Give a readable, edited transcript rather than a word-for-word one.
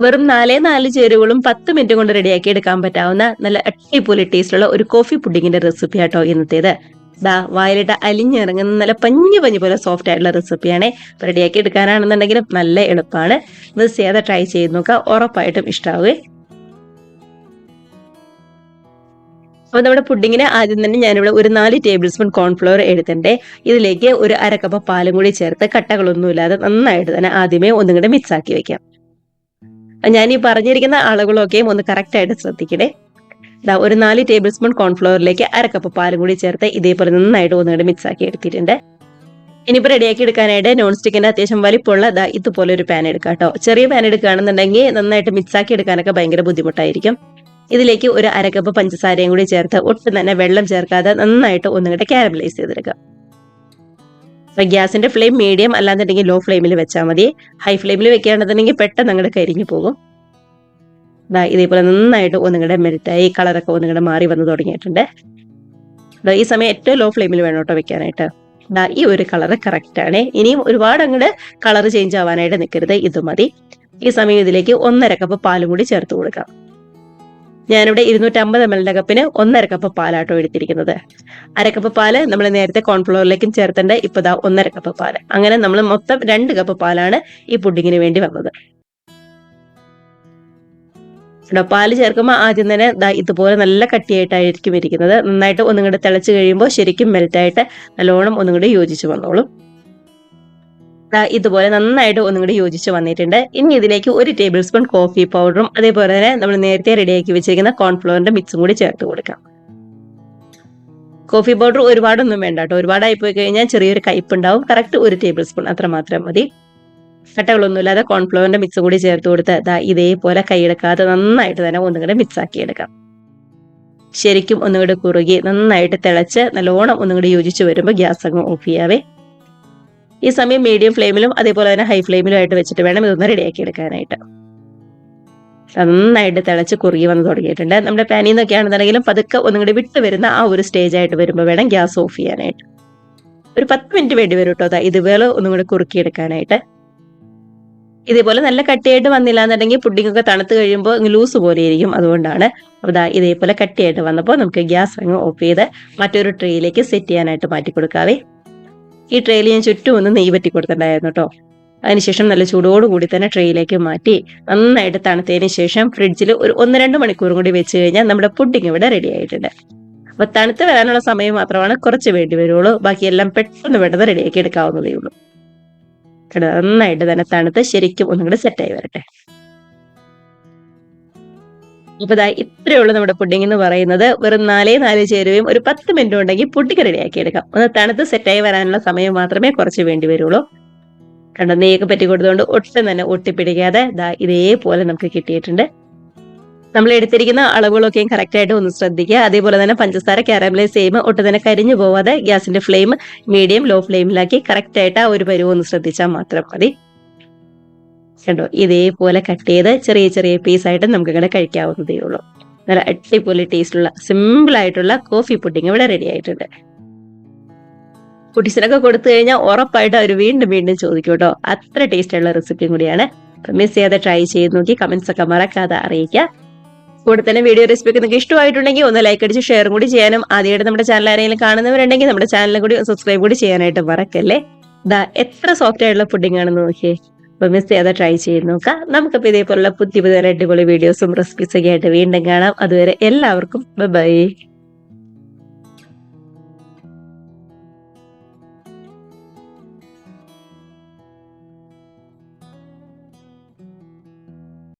വെറും 4 ചേരുവകളും 10 മിനിറ്റ് കൊണ്ട് റെഡിയാക്കി എടുക്കാൻ പറ്റാവുന്ന നല്ല അടിപൊളി ടേസ്റ്റുള്ള ഒരു കോഫി പുഡിങ്ങിന്റെ റെസിപ്പി ആട്ടോ ഇന്നത്തേത്. വായിലിട്ട് അലിഞ്ഞിറങ്ങുന്ന നല്ല പഞ്ഞി പഞ്ഞി പോലെ സോഫ്റ്റ് ആയിട്ടുള്ള റെസിപ്പിയാണ്. റെഡിയാക്കി എടുക്കാനാണെന്നുണ്ടെങ്കിലും നല്ല എളുപ്പമാണ്. മിസ് ചെയ്യാതെ ട്രൈ ചെയ്ത് നോക്കുക, ഉറപ്പായിട്ടും ഇഷ്ടാവേ. അപ്പൊ നമ്മുടെ പുഡിങ്ങിന് ആദ്യം തന്നെ ഞാനിവിടെ ഒരു 4 ടേബിൾ സ്പൂൺ കോൺഫ്ലവർ എടുത്തിട്ടുണ്ട്. ഇതിലേക്ക് ഒരു അര കപ്പ് പാലും കൂടി ചേർത്ത് കട്ടകളൊന്നുമില്ലാതെ നന്നായിട്ട് തന്നെ ആദ്യമേ ഒന്നും കൂടെ മിക്സ് ആക്കി വെക്കാം. ഞാൻ ഈ പറഞ്ഞിരിക്കുന്ന അളവുകളൊക്കെയും ഒന്ന് കറക്റ്റ് ആയിട്ട് ശ്രദ്ധിക്കണേ. ഒരു 4 ടേബിൾ സ്പൂൺ കോൺഫ്ലവറിലേക്ക് അര കപ്പ് പാലും കൂടി ചേർത്ത് ഇതേപോലെ നന്നായിട്ട് ഒന്നുകൂടെ മിക്സ് ആക്കി എടുത്തിട്ടുണ്ട്. ഇനിയിപ്പോൾ റെഡിയാക്കി എടുക്കാനായിട്ട് നോൺ സ്റ്റിക്കിന്റെ അത്യാവശ്യം വലിപ്പമുള്ള ഇതുപോലെ ഒരു പാൻ എടുക്കാം കേട്ടോ. ചെറിയ പാൻ എടുക്കുകയാണെന്നുണ്ടെങ്കിൽ നന്നായിട്ട് മിക്സ് ആക്കി എടുക്കാനൊക്കെ ഭയങ്കര ബുദ്ധിമുട്ടായിരിക്കും. ഇതിലേക്ക് ഒരു അര കപ്പ് പഞ്ചസാരയും കൂടി ചേർത്ത് ഒട്ടും തന്നെ വെള്ളം ചേർക്കാതെ നന്നായിട്ട് ഒന്നുകൂടെ കാരമലൈസ് ചെയ്തെടുക്കാം. ഗ്യാസിന്റെ ഫ്ലെയിം മീഡിയം അല്ലാന്നുണ്ടെങ്കിൽ ലോ ഫ്ലെയിമിൽ വെച്ചാൽ മതി. ഹൈ ഫ്ലെയിമിൽ വെക്കുകയാണെന്നുണ്ടെങ്കിൽ പെട്ടെന്ന് അങ്ങോട്ട് കരിഞ്ഞു പോകും. ഇതേപോലെ നന്നായിട്ട് ഒന്നുകൂടെ മെൽറ്റായി കളറൊക്കെ ഒന്നുകൂടെ മാറി വന്ന് തുടങ്ങിയിട്ടുണ്ട്. ഈ സമയം ഏറ്റവും ലോ ഫ്ലെയിമിൽ വേണം കേട്ടോ വെക്കാനായിട്ട്. ഈ ഒരു കളറ് കറക്റ്റ് ആണ്. ഇനിയും ഒരുപാട് അങ്ങോട്ട് കളർ ചേഞ്ച് ആവാനായിട്ട് നിൽക്കരുത്, ഇത് മതി. ഈ സമയം ഇതിലേക്ക് 1.5 കപ്പ് പാലും കൂടി ചേർത്ത് കൊടുക്കാം. ഞാനിവിടെ 250 ml കപ്പിന് 1.5 കപ്പ് പാലാട്ടോ എടുത്തിരിക്കുന്നത്. അരക്കപ്പ് പാല് നമ്മൾ നേരത്തെ കോൺഫ്ലവറിലേക്കും ചേർത്തേണ്ട. ഇപ്പൊ 1.5 കപ്പ് പാല്. അങ്ങനെ നമ്മൾ മൊത്തം 2 കപ്പ് പാലാണ് ഈ പുഡിങ്ങിന് വേണ്ടി വന്നത്. പാല് ചേർക്കുമ്പോൾ ആദ്യം തന്നെ ഇതുപോലെ നല്ല കട്ടിയായിട്ടായിരിക്കും ഇരിക്കുന്നത്. നന്നായിട്ട് ഒന്നും കൂടെ തിളച്ച് കഴിയുമ്പോൾ ശരിക്കും മെൽറ്റായിട്ട് നല്ലോണം ഒന്നും കൂടി യോജിച്ച് വന്നോളും. ഇതുപോലെ നന്നായിട്ട് ഒന്നും കൂടി യോജിച്ച് വന്നിട്ടുണ്ട്. ഇനി ഇതിലേക്ക് 1 ടേബിൾ സ്പൂൺ കോഫി പൗഡറും അതേപോലെ തന്നെ നമ്മൾ നേരത്തെ റെഡിയാക്കി വെച്ചിരിക്കുന്ന കോൺഫ്ലവറിന്റെ മിക്സും കൂടി ചേർത്ത് കൊടുക്കാം. കോഫി പൗഡർ ഒരുപാടൊന്നും വേണ്ട കേട്ടോ. ഒരുപാടായി പോയി കഴിഞ്ഞാൽ ചെറിയൊരു കയ്പുണ്ടാവും. കറക്റ്റ് 1 ടേബിൾ സ്പൂൺ അത്ര മാത്രം മതി. കട്ടകളൊന്നുമില്ലാതെ കോൺഫ്ലവറിന്റെ മിക്സ് കൂടി ചേർത്ത് കൊടുത്ത് ഇതേപോലെ കൈയെടുക്കാതെ നന്നായിട്ട് തന്നെ ഒന്നും കൂടെ മിക്സ് ആക്കി എടുക്കാം. ശരിക്കും ഒന്നുകൂടെ കുറുകി നന്നായിട്ട് തിളച്ച് നല്ലോണം ഒന്നും കൂടി യോജിച്ച് വരുമ്പോൾ ഗ്യാസ് അങ്ങ് ഓഫ് ചെയ്യാവേ. ഈ സമയം മീഡിയം ഫ്ലെയിമിലും അതേപോലെ തന്നെ ഹൈ ഫ്ലെയിമിലും ആയിട്ട് വെച്ചിട്ട് വേണം ഇതൊന്ന് റെഡിയാക്കി എടുക്കാനായിട്ട്. നന്നായിട്ട് തിളച്ച് കുറുകി വന്ന് തുടങ്ങിയിട്ടുണ്ട്. നമ്മുടെ പാനിൽ നിന്നൊക്കെയാണെന്നുണ്ടെങ്കിലും പതുക്കെ ഒന്നും കൂടി വിട്ട് വരുന്ന ആ ഒരു സ്റ്റേജ് ആയിട്ട് വരുമ്പോൾ വേണം ഗ്യാസ് ഓഫ് ചെയ്യാനായിട്ട്. ഒരു 10 മിനിറ്റ് വേണ്ടി വരും കേട്ടോ ഇതുപോലെ ഒന്നും കൂടി കുറുക്കി എടുക്കാനായിട്ട്. ഇതേപോലെ നല്ല കട്ടിയായിട്ട് വന്നില്ല എന്നുണ്ടെങ്കിൽ പുഡിംഗ് ഒക്കെ തണുത്ത് കഴിയുമ്പോൾ ലൂസ് പോലെ ഇരിക്കും. അതുകൊണ്ടാണ്. അപ്പോൾ ഇതേപോലെ കട്ടിയായിട്ട് വന്നപ്പോൾ നമുക്ക് ഗ്യാസ് അങ്ങ് ഓഫ് ചെയ്ത് മറ്റൊരു ട്രേയിലേക്ക് സെറ്റ് ചെയ്യാനായിട്ട് മാറ്റി കൊടുക്കാവേ. ഈ ട്രേയിൽ ഞാൻ ചുറ്റും ഒന്ന് നെയ്യ് പറ്റി കൊടുത്തിട്ടുണ്ടായിരുന്നു കേട്ടോ. അതിനുശേഷം നല്ല ചൂടോടുകൂടി തന്നെ ട്രേയിലേക്ക് മാറ്റി നന്നായിട്ട് തണുത്തതിന് ശേഷം ഫ്രിഡ്ജിൽ ഒരു 1-2 മണിക്കൂറും കൂടി വെച്ച് കഴിഞ്ഞാൽ നമ്മുടെ പുഡിംഗ് ഇവിടെ റെഡി ആയിട്ടുണ്ട്. അപ്പൊ തണുത്ത് വരാനുള്ള സമയം മാത്രമാണ് കുറച്ച് വേണ്ടി വരുള്ളൂ. ബാക്കിയെല്ലാം പെട്ടെന്ന് പെട്ടെന്ന് റെഡിയാക്കി എടുക്കാവുന്നതേ ഉള്ളൂ. നന്നായിട്ട് തന്നെ തണുത്ത് ശരിക്കും ഒന്നും കൂടെ സെറ്റായി വരട്ടെ. അപ്പൊ ഇത്രയേ ഉള്ളൂ നമ്മുടെ പുഡിംഗ് എന്ന് പറയുന്നത്. വെറും 4 ചേരുവയും ഒരു 10 മിനിറ്റ് ഉണ്ടെങ്കിൽ പുഡിംഗ് റെഡിയാക്കി എടുക്കാം. ഒന്ന് തണുത്ത് സെറ്റായി വരാനുള്ള സമയം മാത്രമേ കുറച്ച് വേണ്ടി വരുള്ളൂ. നെയ്യൊക്കെ പറ്റി കൊടുത്തുകൊണ്ട് ഒട്ടും തന്നെ ഒട്ടിപ്പിടിക്കാതെ ഇതേപോലെ നമുക്ക് കിട്ടിയിട്ടുണ്ട്. നമ്മൾ എടുത്തിരിക്കുന്ന അളവുകളൊക്കെയും കറക്റ്റ് ആയിട്ട് ഒന്ന് ശ്രദ്ധിക്കുക. അതേപോലെ തന്നെ പഞ്ചസാര കാരമലൈസ് ചെയ്യുമ്പോൾ ഒട്ടും തന്നെ കരിഞ്ഞു പോവാതെ ഗ്യാസിന്റെ ഫ്ലെയിം മീഡിയം ലോ ഫ്ലെയിമിലാക്കി കറക്റ്റ് ആയിട്ട് ആ ഒരു പരുവം ഒന്ന് ശ്രദ്ധിച്ചാൽ മാത്രം മതി. കണ്ടോ, ഇതേപോലെ കട്ട് ചെയ്ത് ചെറിയ ചെറിയ പീസായിട്ട് നമുക്ക് ഇങ്ങനെ കഴിക്കാവുന്നതേ ഉള്ളൂ. നല്ല അടിപൊളി ടേസ്റ്റുള്ള സിമ്പിൾ ആയിട്ടുള്ള കോഫി പുഡിംഗ് ഇവിടെ റെഡി ആയിട്ടുണ്ട്. കുട്ടീസിനൊക്കെ കൊടുത്തു കഴിഞ്ഞാൽ ഉറപ്പായിട്ട് അവർ വീണ്ടും വീണ്ടും ചോദിക്കും കേട്ടോ. അത്ര ടേസ്റ്റുള്ള റെസിപ്പിയും കൂടിയാണ്. മിസ് ചെയ്യാതെ ട്രൈ ചെയ്ത് നോക്കി കമന്റ്സ് ഒക്കെ മറക്കാതെ അറിയിക്കുക. കൂടെ തന്നെ വീഡിയോ റെസിപ്പി ഒക്കെ നിങ്ങൾക്ക് ഇഷ്ടമായിട്ടുണ്ടെങ്കിൽ ഒന്ന് ലൈക്ക് അടിച്ച് ഷെയർ കൂടി ചെയ്യാനും ആദ്യമായിട്ട് നമ്മുടെ ചാനൽ ആരെങ്കിലും കാണുന്നവരുണ്ടെങ്കിൽ നമ്മുടെ ചാനലും കൂടി സബ്സ്ക്രൈബ് കൂടി ചെയ്യാനായിട്ട് മറക്കല്ലേ. എത്ര സോഫ്റ്റ് ആയിട്ടുള്ള പുഡിംഗ് ആണെന്ന് നോക്കിയേ. അപ്പൊ മിസ് ചെയ്യാതെ ട്രൈ ചെയ്ത് നോക്കാം. നമുക്കിപ്പോൾ ഇതേപോലുള്ള പുതിയ അടിപൊളി വീഡിയോസും റെസിപ്പീസൊക്കെ ആയിട്ട് വീണ്ടും കാണാം. അതുവരെ എല്ലാവർക്കും ബൈ.